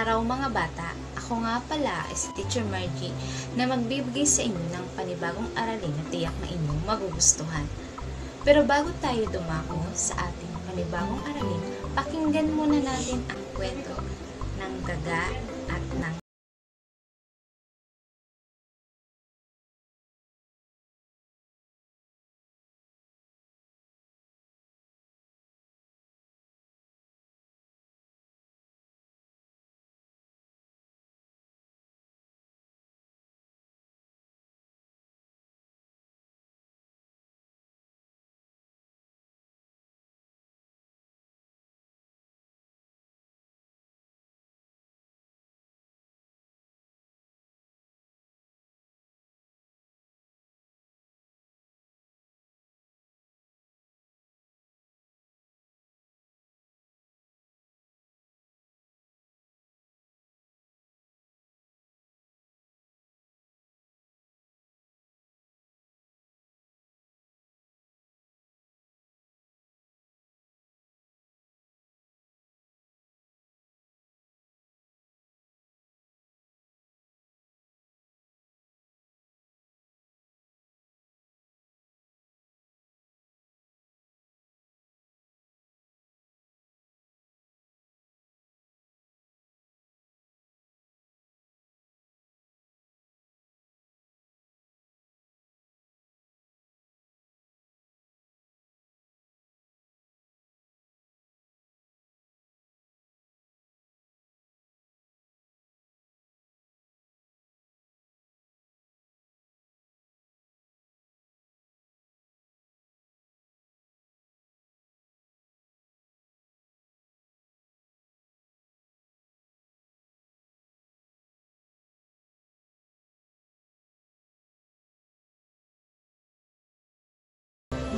araw mga bata, ako nga pala ay si Teacher Margie na magbibigay sa inyo ng panibagong aralin na tiyak na inyong magugustuhan. Pero bago tayo dumako sa ating panibagong aralin, pakinggan muna natin ang kwento ng daga at ng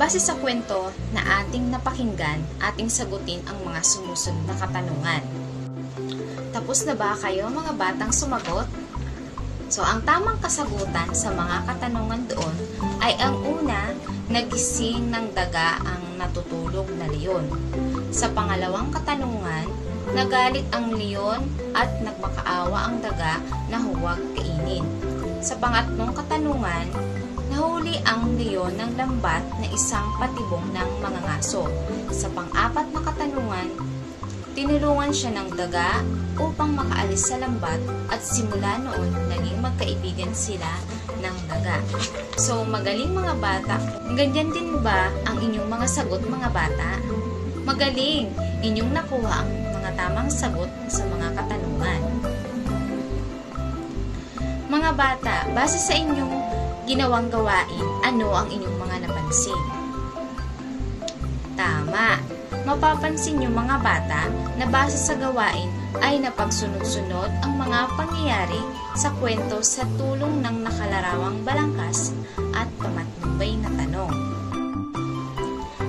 Base sa kwento na ating napakinggan, ating sagutin ang mga sumusunod na katanungan. Tapos na ba kayo mga batang sumagot? So, ang tamang kasagutan sa mga katanungan doon ay ang una, nagising ng daga ang natutulog na leon. Sa pangalawang katanungan, nagalit ang leon at nagmakaawa ang daga na huwag kainin. Sa pangatlong katanungan, nahuli ang leon ng lambat na isang patibong ng mga ngaso. Sa pang-apat na katanungan, tinulungan siya ng daga upang makaalis sa lambat at simula noon naging magkaibigan sila ng daga. So, magaling mga bata. Ganyan din ba ang inyong mga sagot mga bata? Magaling! Inyong nakuha ang mga tamang sagot sa mga katanungan. Mga bata, base sa inyong ginawang gawain, ano ang inyong mga napansin? Tama! Mapapansin niyo mga bata na base sa gawain ay napagsunod-sunod ang mga pangyayari sa kwento sa tulong ng nakalarawang balangkas at pamatnubay na tanong.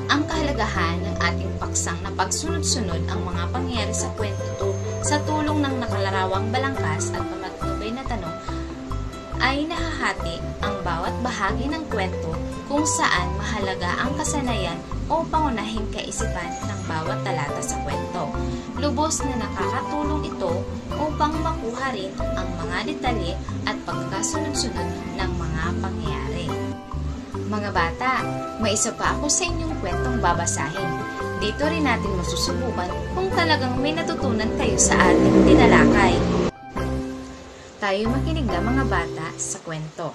Ang kahalagahan ng ating paksang na pagsunod-sunod ang mga pangyayari sa kwento sa tulong ng nakalarawang balangkas at pamatnubay na tanong ay nahahati ang bawat bahagi ng kwento kung saan mahalaga ang kasanayan o pangunahing kaisipan ng bawat talata sa kwento. Lubos na nakakatulong ito upang makuha rin ang mga detalye at pagkakasunod-sunod ng mga pangyayari. Mga bata, may isa pa ako sa inyong kwentong babasahin. Dito rin natin masusubukan kung talagang may natutunan kayo sa ating tinalakay. Tayo makinig na mga bata sa kwento.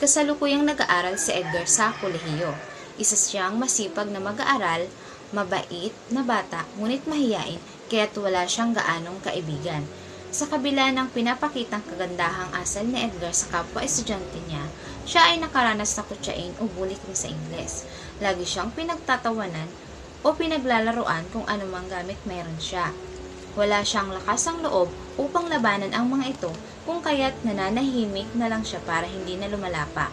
Kasalukuyang nag-aaral si Edgar sa kolehiyo. Isa siyang masipag na mag-aaral, mabait na bata, ngunit mahiyain, kaya't wala siyang gaanong kaibigan. Sa kabila ng pinapakitang kagandahang asal ni Edgar sa kapwa-estudyante niya, siya ay nakaranas na kutsain o bulitin sa Ingles. Lagi siyang pinagtatawanan o pinaglalaruan kung anumang gamit mayroon siya. Wala siyang lakasang loob upang labanan ang mga ito, kung kaya't nananahimik na lang siya para hindi na lumalapa.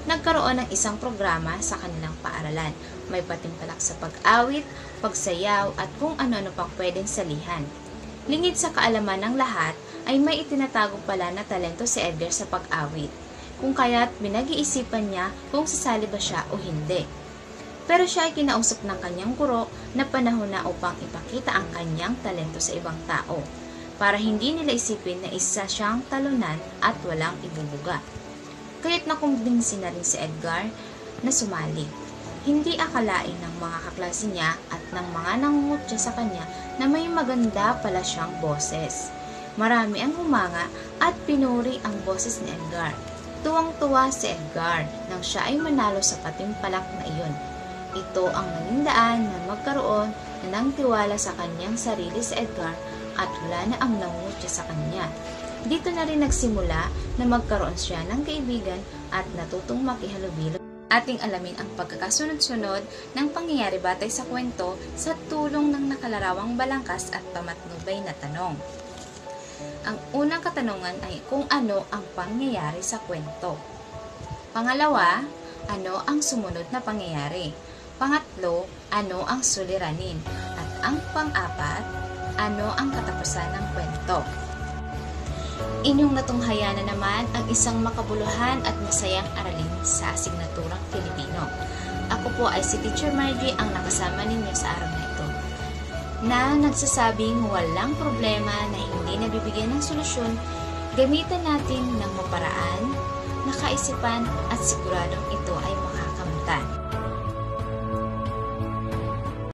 Nagkaroon ng isang programa sa kanilang paaralan. May patimpalak sa pag-awit, pagsayaw at kung ano-ano pang pwedeng salihan. Lingid sa kaalaman ng lahat ay may itinatago pala na talento si Edgar sa pag-awit, kung kaya't binag-iisipan niya kung sasali ba siya o hindi. Pero siya ay kinausap ng kanyang guro na panahon na upang ipakita ang kanyang talento sa ibang tao. para hindi nila isipin na isa siyang talunan at walang ibubuga. Kaya't nakumbinsi na rin si Edgar na sumali. Hindi akalain ng mga kaklase niya at ng mga nangungutya sa kanya na may maganda pala siyang boses. Marami ang humanga at pinuri ang boses ni Edgar. Tuwang-tuwa si Edgar nang siya ay manalo sa patimpalak na iyon. Ito ang naging daan na magkaroon ng tiwala sa kanyang sarili si Edgar at wala na ang nangungutya sa kanya. Dito na rin nagsimula na magkaroon siya ng kaibigan at natutong makihalubilo. Ating alamin ang pagkakasunod-sunod ng pangyayari batay sa kwento sa tulong ng nakalarawang balangkas at pamatnubay na tanong. Ang unang katanungan ay kung ano ang pangyayari sa kwento. Pangalawa, ano ang sumunod na pangyayari? Pangatlo, ano ang suliranin? At ang pang-apat, ano ang katapusan ng kwento? Inyong natunghayan na naman ang isang makabuluhan at masayang aralin sa asignaturang Filipino. Ako po ay si Teacher Margie ang nakasama ninyo sa araw na ito, na nagsasabing walang problema na hindi nabibigyan ng solusyon, gamitan natin ng maparaan, nakaisipan at siguradong ito ay makakamtan.